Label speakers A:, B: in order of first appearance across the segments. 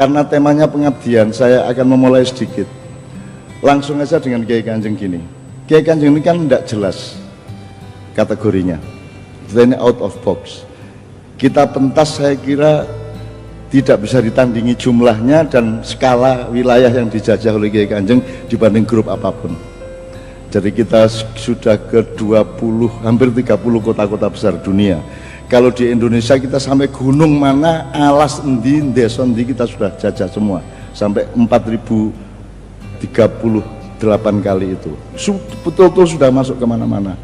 A: Karena temanya pengabdian, saya akan memulai sedikit. Langsung aja dengan Kiai Kanjeng gini. Kiai Kanjeng ini kan tidak jelas kategorinya. Ini out of box. Kita pentas saya kira tidak bisa ditandingi jumlahnya dan skala wilayah yang dijajah oleh Kiai Kanjeng dibanding grup apapun. Jadi kita sudah ke 20, hampir 30 kota-kota besar dunia. Kalau di Indonesia kita sampai gunung mana, alas endi, desa endi kita sudah jajah semua. Sampai 4038 kali itu. Betul-betul sudah masuk kemana-mana.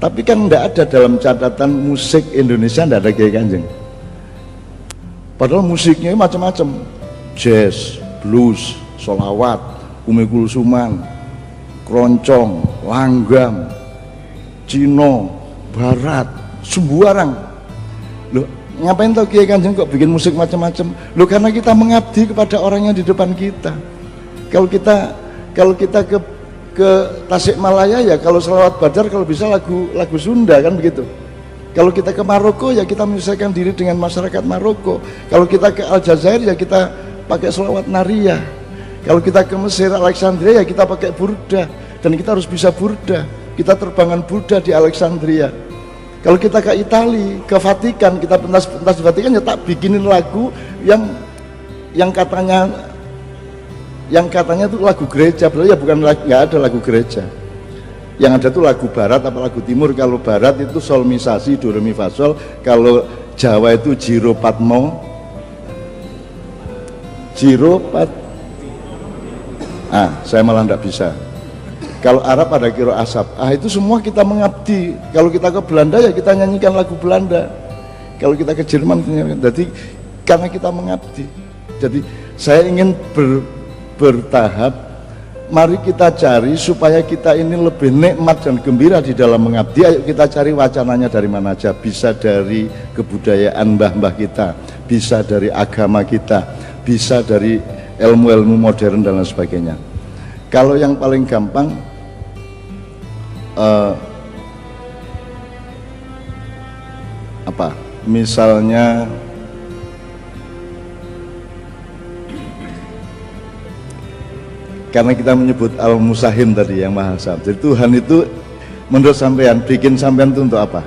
A: Tapi kan tidak ada dalam catatan musik Indonesia, tidak ada Kiai Kanjeng. Padahal musiknya macam-macam. Jazz, blues, sholawat, Umi Kulsuman, keroncong, langgam, Cino, Barat, sembarang. Loh, ngapain tau Kiai Kanjeng kok bikin musik macam-macam? Loh, karena kita mengabdi kepada orang yang di depan kita. Kalau kita ke Tasikmalaya ya kalau selawat Badar, kalau bisa lagu Sunda kan begitu. Kalau kita ke Maroko ya kita menyesuaikan diri dengan masyarakat Maroko. Kalau kita ke Aljazair ya kita pakai selawat Nariyah. Kalau kita ke Mesir, Alexandria ya kita pakai burda, dan kita harus bisa burda. Kita terbangan burda di Alexandria. Kalau kita ke Itali, ke Vatikan, kita pentas di Vatikan ya tak bikinin lagu yang katanya itu lagu gereja, padahal ya bukan, nggak ada lagu gereja. Yang ada itu lagu barat apa lagu timur. Kalau barat itu sol mi sa si do re mi fa sol, kalau Jawa itu jiro patmo, saya malah tidak bisa. Kalau Arab ada kiro asap, itu semua kita mengabdi. Kalau kita ke Belanda ya kita nyanyikan lagu Belanda. Kalau kita ke Jerman, jadi karena kita mengabdi. Jadi saya ingin bertahap, mari kita cari supaya kita ini lebih nikmat dan gembira di dalam mengabdi. Ayo kita cari wacananya dari mana aja. Bisa dari kebudayaan mbah-mbah kita, bisa dari agama kita, bisa dari ilmu-ilmu modern dan lain sebagainya. Kalau yang paling gampang, misalnya karena kita menyebut Al-Musahim tadi yang Maha Esa. Jadi Tuhan itu menurut sampean, bikin sampean itu untuk apa?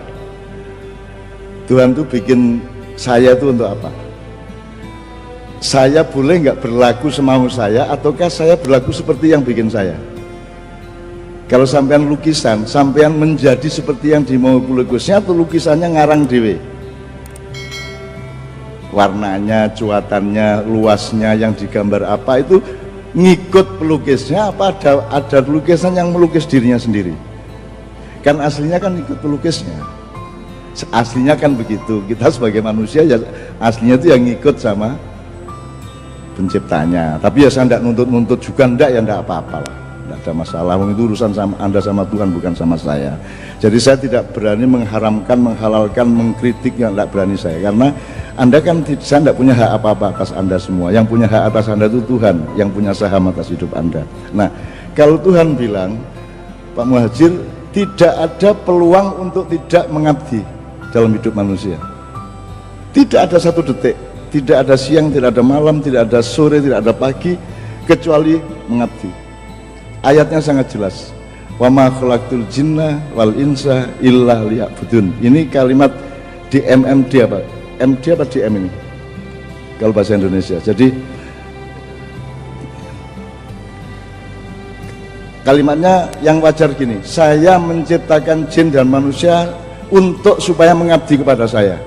A: Tuhan itu bikin saya itu untuk apa? Saya boleh nggak berlaku semau saya, ataukah saya berlaku seperti yang bikin saya? Kalau sampean lukisan, sampean menjadi seperti yang dimau pelukisnya, atau lukisannya ngarang dewe? Warnanya, cuatannya, luasnya, yang digambar apa itu ngikut pelukisnya, apa ada lukisan yang melukis dirinya sendiri? Kan aslinya kan ikut pelukisnya. Aslinya kan begitu. Kita sebagai manusia ya aslinya itu yang ngikut sama penciptanya. Tapi ya saya tidak nuntut-nuntut juga, enggak ya, enggak apa-apa lah, enggak ada masalah. Itu urusan sama Anda sama Tuhan, bukan sama saya. Jadi saya tidak berani mengharamkan, menghalalkan, mengkritik, yang enggak berani saya. Karena Anda kan, saya tidak punya hak apa-apa atas Anda semua. Yang punya hak atas Anda itu Tuhan, yang punya saham atas hidup Anda. Nah, kalau Tuhan bilang, Pak Muhajir, tidak ada peluang untuk tidak mengabdi dalam hidup manusia. Tidak ada satu detik. Tidak ada siang, tidak ada malam, tidak ada sore, tidak ada pagi, kecuali mengabdi. Ayatnya sangat jelas. Wa ma khalaqtul jinna wal insa illa liya'budun. Ini kalimat di MMD apa? MD apa DM ini? Kalau bahasa Indonesia. Jadi kalimatnya yang wajar gini. Saya menciptakan jin dan manusia untuk supaya mengabdi kepada saya.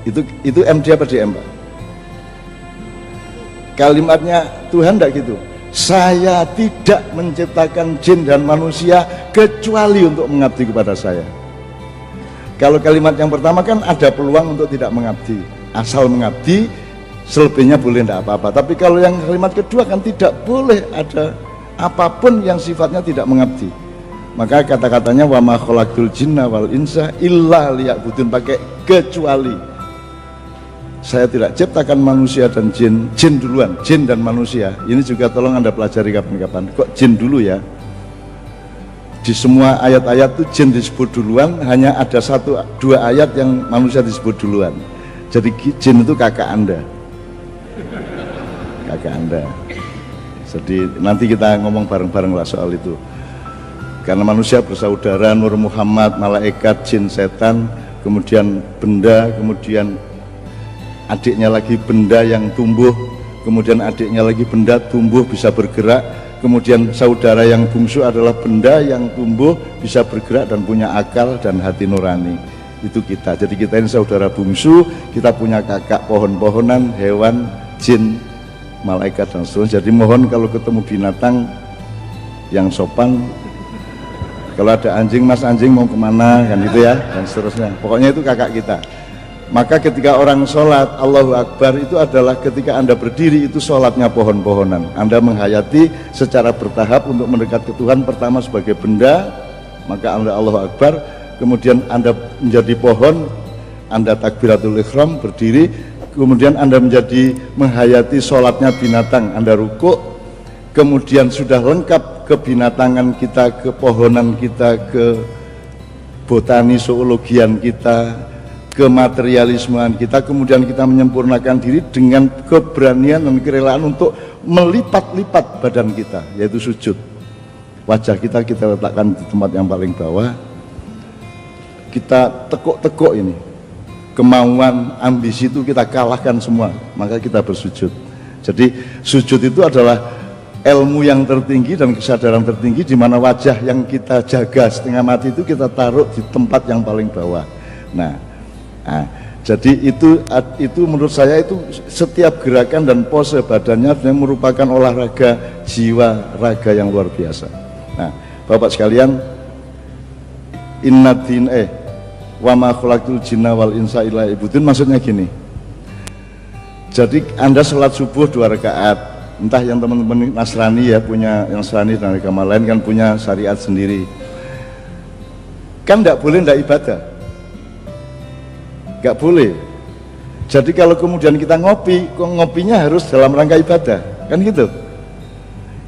A: Itu MD apa DM, Pak? Kalimatnya Tuhan tidak gitu. Saya tidak menciptakan jin dan manusia kecuali untuk mengabdi kepada saya. Kalau kalimat yang pertama kan ada peluang untuk tidak mengabdi, asal mengabdi, selebihnya boleh tidak apa-apa. Tapi kalau yang kalimat kedua kan tidak boleh ada apapun yang sifatnya tidak mengabdi. Maka kata-katanya wa ma khalaqtul jinna wal insa illa liya'budun, pakai kecuali. Saya tidak ciptakan manusia dan jin duluan, jin dan manusia. Ini juga tolong Anda pelajari kapan-kapan. Kok jin dulu ya? Di semua ayat-ayat itu jin disebut duluan, hanya ada 1-2 ayat yang manusia disebut duluan. Jadi jin itu kakak Anda. ke Anda. Jadi nanti kita ngomong bareng-bareng lah soal itu. Karena manusia bersaudara, Nur Muhammad, malaikat, jin, setan, kemudian benda, kemudian adiknya lagi benda yang tumbuh, kemudian adiknya lagi benda tumbuh bisa bergerak, kemudian saudara yang bungsu adalah benda yang tumbuh bisa bergerak dan punya akal dan hati nurani. Itu kita. Jadi kita ini saudara bungsu, kita punya kakak pohon-pohonan, hewan, jin, malaikat dan seterusnya. Jadi mohon kalau ketemu binatang yang sopan, kalau ada anjing, mas anjing mau kemana kan gitu ya, dan seterusnya. Pokoknya itu kakak kita. Maka ketika orang sholat Allahu Akbar itu adalah ketika Anda berdiri, itu sholatnya pohon-pohonan. Anda menghayati secara bertahap untuk mendekat ke Tuhan. Pertama sebagai benda, maka Anda Allahu Akbar. Kemudian Anda menjadi pohon, Anda takbiratul ihram berdiri. Kemudian Anda menjadi menghayati sholatnya binatang, Anda rukuk. Kemudian sudah lengkap kebinatangan kita, kepohonan kita, ke botani zoologian kita, kematerialismean kita, kemudian kita menyempurnakan diri dengan keberanian dan kerelaan untuk melipat-lipat badan kita, yaitu sujud. Wajah kita letakkan di tempat yang paling bawah, kita tekuk-tekuk ini, kemauan, ambisi itu kita kalahkan semua, maka kita bersujud. Jadi sujud itu adalah ilmu yang tertinggi dan kesadaran tertinggi, di mana wajah yang kita jaga setengah mati itu kita taruh di tempat yang paling bawah. Nah, jadi itu menurut saya itu setiap gerakan dan pose badannya merupakan olahraga jiwa raga yang luar biasa. Nah, Bapak sekalian, innadin wa ma khalaqtul jinna wal insa illa liya'budun, maksudnya gini. Jadi Anda sholat subuh 2 rakaat, entah yang teman-teman Nasrani ya, punya yang Nasrani dan agama lain kan punya syariat sendiri, kan tidak boleh tidak ibadah, nggak boleh. Jadi kalau kemudian kita ngopi, kok ngopinya harus dalam rangka ibadah, kan gitu.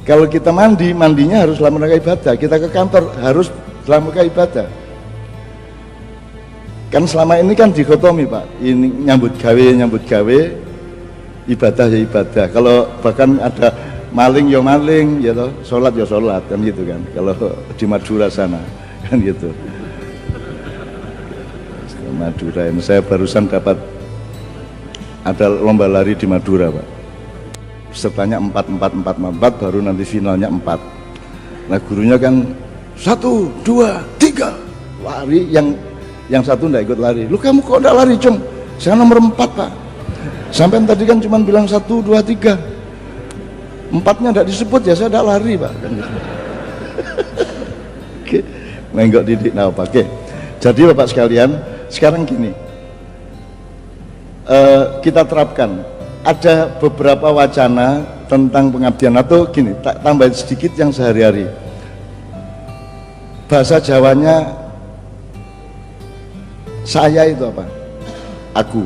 A: Kalau kita mandi, mandinya harus dalam rangka ibadah. Kita ke kantor harus dalam rangka ibadah. Kan selama ini kan dikotomi Pak, ini nyambut gawe, ibadah ya ibadah. Kalau bahkan ada maling ya maling, ya toh, sholat ya sholat, kan gitu kan. Kalau di Madura sana kan gitu. Madura ini saya barusan dapat ada lomba lari di Madura Pak. Pesertanya 4 baru nanti finalnya 4. Nah gurunya kan 1, 2, 3 lari, yang satu enggak ikut lari. Lu kamu kok enggak lari Cung? Saya nomor 4 Pak. Sampai tadi kan cuma bilang 1, 2, 3. 4-nya enggak disebut ya, saya enggak lari Pak. Kan gitu. Oke. Menggok didik nah Pak. Oke. Jadi Bapak sekalian, sekarang gini. Kita terapkan ada beberapa wacana tentang pengabdian, atau gini, tak tambahin sedikit yang sehari-hari. Bahasa Jawanya saya itu apa? Aku.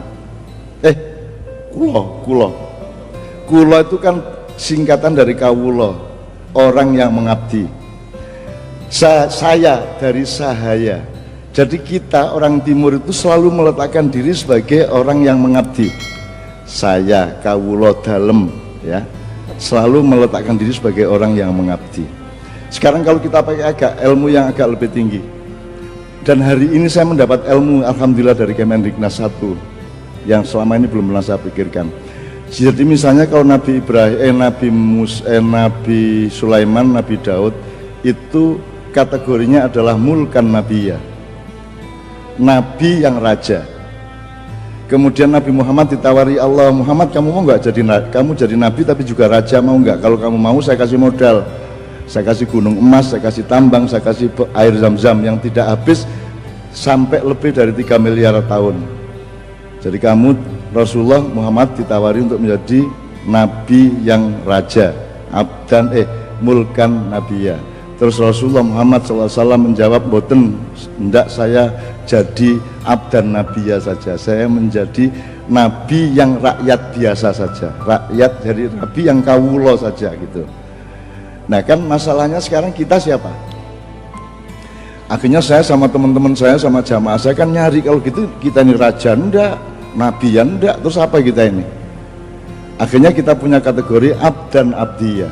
A: Kulo itu kan singkatan dari kawulo, orang yang mengabdi. Saya dari sahaya. Jadi kita orang timur itu selalu meletakkan diri sebagai orang yang mengabdi. Saya kawulo dalem ya, selalu meletakkan diri sebagai orang yang mengabdi. Sekarang kalau kita pakai ilmu yang agak lebih tinggi, dan hari ini saya mendapat ilmu alhamdulillah dari Kemendiknas 1 yang selama ini belum pernah saya pikirkan. Jadi misalnya kalau Nabi Ibrahim, Nabi Sulaiman, Nabi Daud itu kategorinya adalah mulkan nabiyya, nabi yang raja. Kemudian Nabi Muhammad ditawari Allah, Muhammad kamu mau nggak kamu jadi nabi tapi juga raja, mau nggak? Kalau kamu mau saya kasih modal, saya kasih gunung emas, saya kasih tambang, saya kasih air zam-zam yang tidak habis sampai lebih dari 3 miliar tahun. Jadi kamu Rasulullah Muhammad ditawari untuk menjadi nabi yang raja, abdan mulkan nabiyya. Terus Rasulullah Muhammad SAW menjawab, boten, hendak saya jadi abdan nabiyya saja, saya menjadi nabi yang rakyat biasa saja, rakyat dari nabi yang kawulo saja gitu. Nah kan masalahnya sekarang kita siapa? Akhirnya saya sama teman-teman saya, sama jamaah saya kan nyari, kalau gitu kita ini raja enggak, nabi ya enggak, terus apa kita ini? Akhirnya kita punya kategori abd dan abdiyah.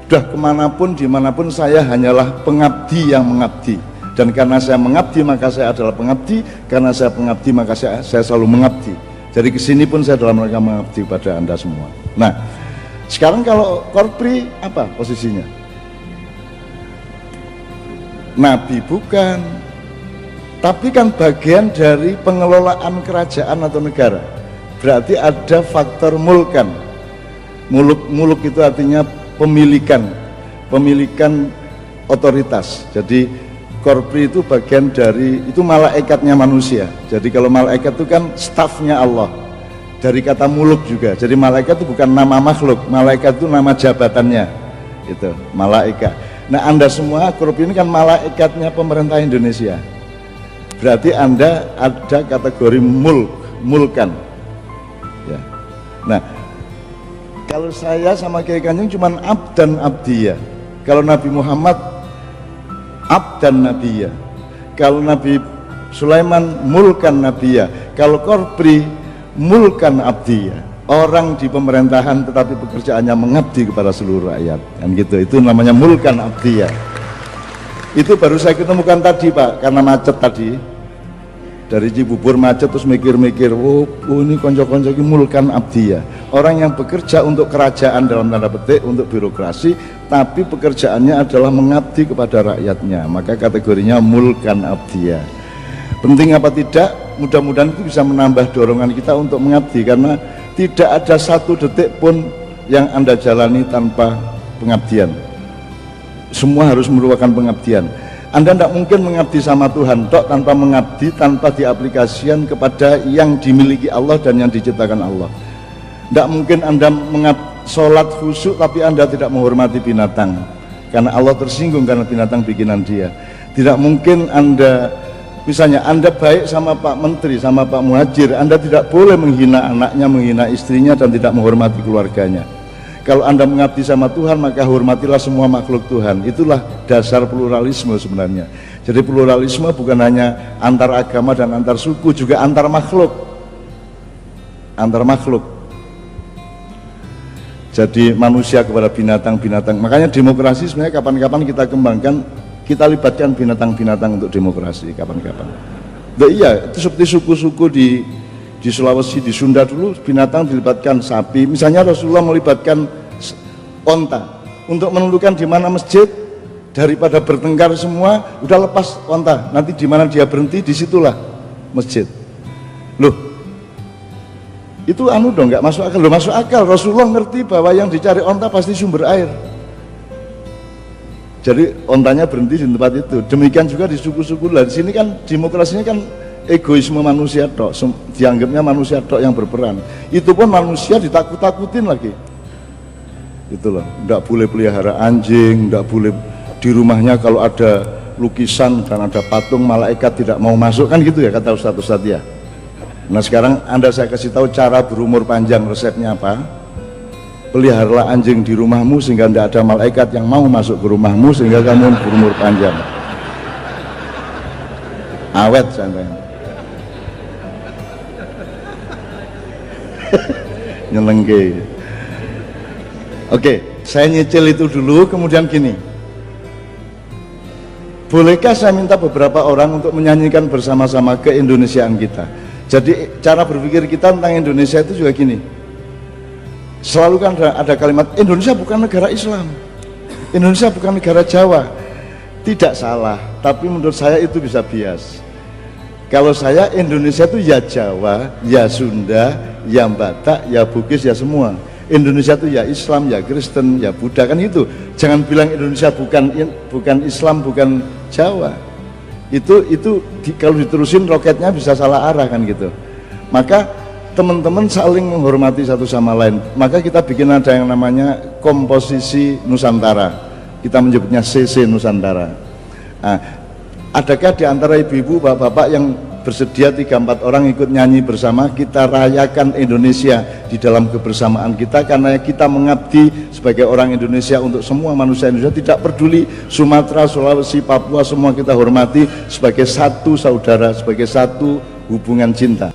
A: Sudah kemanapun, dimanapun saya hanyalah pengabdi yang mengabdi. Dan karena saya mengabdi maka saya adalah pengabdi. Karena saya pengabdi maka saya selalu mengabdi. Jadi kesini pun saya dalam rangka mengabdi pada Anda semua. Nah, sekarang kalau korpri apa posisinya? Nabi bukan, tapi kan bagian dari pengelolaan kerajaan atau negara. Berarti ada faktor mulkan. Muluk itu artinya pemilikan otoritas. Jadi korpri itu bagian dari, itu malaikatnya manusia. Jadi kalau malaikat itu kan stafnya Allah, dari kata muluk juga. Jadi malaikat itu bukan nama makhluk, malaikat itu nama jabatannya, itu malaikat. Nah, Anda semua korpri ini kan malaikatnya pemerintah Indonesia. Berarti Anda ada kategori mulkan ya. Nah, kalau saya sama Kiai Kanjeng cuman abd dan abdiyah. Kalau Nabi Muhammad abd dan nabiyah. Kalau Nabi Sulaiman mulkan nabiyah. Kalau korpri mulkan abdiyah. Orang di pemerintahan tetapi pekerjaannya mengabdi kepada seluruh rakyat, kan gitu. Itu namanya mulkan abdiyah. Itu baru saya ketemukan tadi Pak, karena macet tadi. Dari Cibubur macet terus mikir-mikir, oh ini konco-konco ini mulkan abdiyah. Orang yang bekerja untuk kerajaan dalam tanda petik, untuk birokrasi, tapi pekerjaannya adalah mengabdi kepada rakyatnya, maka kategorinya mulkan abdiyah. Penting apa tidak, mudah-mudahan itu bisa menambah dorongan kita untuk mengabdi, karena tidak ada satu detik pun yang Anda jalani tanpa pengabdian. Semua harus merupakan pengabdian. Anda tidak mungkin mengabdi sama Tuhan tok tanpa mengabdi, tanpa diaplikasikan kepada yang dimiliki Allah dan yang diciptakan Allah. Tidak mungkin Anda sholat khusyuk tapi Anda tidak menghormati binatang, karena Allah tersinggung karena binatang bikinan Dia. Tidak mungkin Anda, misalnya Anda baik sama Pak Menteri, sama Pak Muhajir, Anda tidak boleh menghina anaknya, menghina istrinya, dan tidak menghormati keluarganya. Kalau Anda mengabdi sama Tuhan, maka hormatilah semua makhluk Tuhan. Itulah dasar pluralisme sebenarnya. Jadi pluralisme bukan hanya antar agama dan antar suku, juga antar makhluk. Antar makhluk. Jadi manusia kepada binatang-binatang. Makanya demokrasi sebenarnya kapan-kapan kita kembangkan, kita libatkan binatang-binatang untuk demokrasi kapan-kapan. Nah, iya, itu seperti suku-suku di Sulawesi, di Sunda dulu binatang dilibatkan sapi. Misalnya Rasulullah melibatkan onta untuk menentukan di mana masjid, daripada bertengkar semua, udah lepas onta. Nanti di mana dia berhenti, disitulah masjid. Loh, itu dong, nggak masuk akal. Loh, masuk akal. Rasulullah ngerti bahwa yang dicari onta pasti sumber air. Jadi ontanya berhenti di tempat itu. Demikian juga di suku-suku lain. Di sini kan demokrasinya kan egoisme manusia tok, dianggapnya manusia tok yang berperan. Itu pun manusia ditakut-takutin lagi. Itulah, tidak boleh pelihara anjing, tidak boleh di rumahnya kalau ada lukisan dan ada patung malaikat tidak mau masuk, kan gitu ya kata Ustadz ya. Nah sekarang saya kasih tahu cara berumur panjang, resepnya apa? Peliharalah anjing di rumahmu sehingga tidak ada malaikat yang mau masuk ke rumahmu, sehingga kamu berumur panjang. Awet sampai. Nyelengke. Oke, saya nyicil itu dulu, kemudian gini. Bolehkah saya minta beberapa orang untuk menyanyikan bersama-sama keindonesiaan kita? Jadi cara berpikir kita tentang Indonesia itu juga gini. Selalu kan ada kalimat Indonesia bukan negara Islam, Indonesia bukan negara Jawa. Tidak salah, tapi menurut saya itu bisa bias. Kalau saya Indonesia itu ya Jawa, ya Sunda, ya Batak, ya Bugis, ya semua. Indonesia itu ya Islam, ya Kristen, ya Buddha, kan itu. Jangan bilang Indonesia bukan Islam, bukan Jawa. Kalau diterusin roketnya bisa salah arah kan gitu. Maka teman-teman saling menghormati satu sama lain. Maka kita bikin ada yang namanya komposisi Nusantara. Kita menyebutnya CC Nusantara. Nah, adakah di antara ibu-ibu, bapak-bapak yang bersedia 3-4 orang ikut nyanyi bersama, kita rayakan Indonesia di dalam kebersamaan kita, karena kita mengabdi sebagai orang Indonesia untuk semua manusia Indonesia, tidak peduli Sumatera, Sulawesi, Papua, semua kita hormati sebagai satu saudara, sebagai satu hubungan cinta.